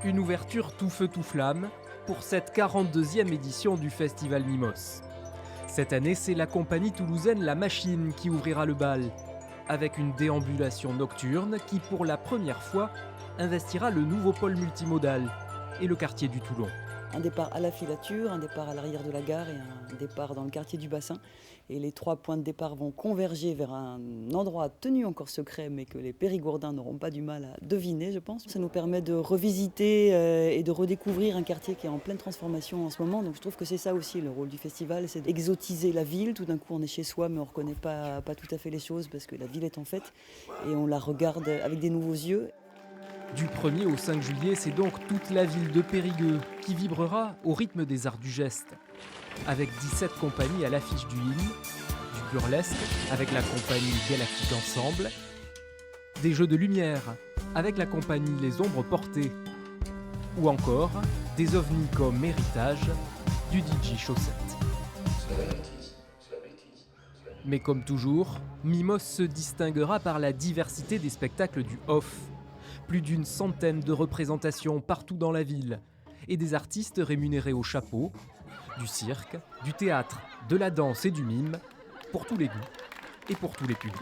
Une ouverture tout feu tout flamme pour cette 42e édition du Festival Mimos. Cette année, c'est la compagnie toulousaine La Machine qui ouvrira le bal, avec une déambulation nocturne qui, pour la première fois, investira le nouveau pôle multimodal et le quartier du Toulon. Un départ à la filature, un départ à l'arrière de la gare et un départ dans le quartier du bassin. Et les 3 points de départ vont converger vers un endroit tenu encore secret, mais que les Périgourdins n'auront pas du mal à deviner, je pense. Ça nous permet de revisiter et de redécouvrir un quartier qui est en pleine transformation en ce moment. Donc je trouve que c'est ça aussi le rôle du festival, c'est d'exotiser la ville. Tout d'un coup, on est chez soi, mais on ne reconnaît pas tout à fait les choses parce que la ville est en fête. Et on la regarde avec des nouveaux yeux. Du 1er au 5 juillet, c'est donc toute la ville de Périgueux qui vibrera au rythme des arts du geste. Avec 17 compagnies à l'affiche du hymne, du burlesque avec la compagnie Galactique Ensemble, des jeux de lumière avec la compagnie Les Ombres Portées, ou encore des ovnis comme Héritage du DJ Chaussette. Mais comme toujours, Mimos se distinguera par la diversité des spectacles du off. Plus d'une centaine de représentations partout dans la ville et des artistes rémunérés au chapeau, du cirque, du théâtre, de la danse et du mime, pour tous les goûts et pour tous les publics.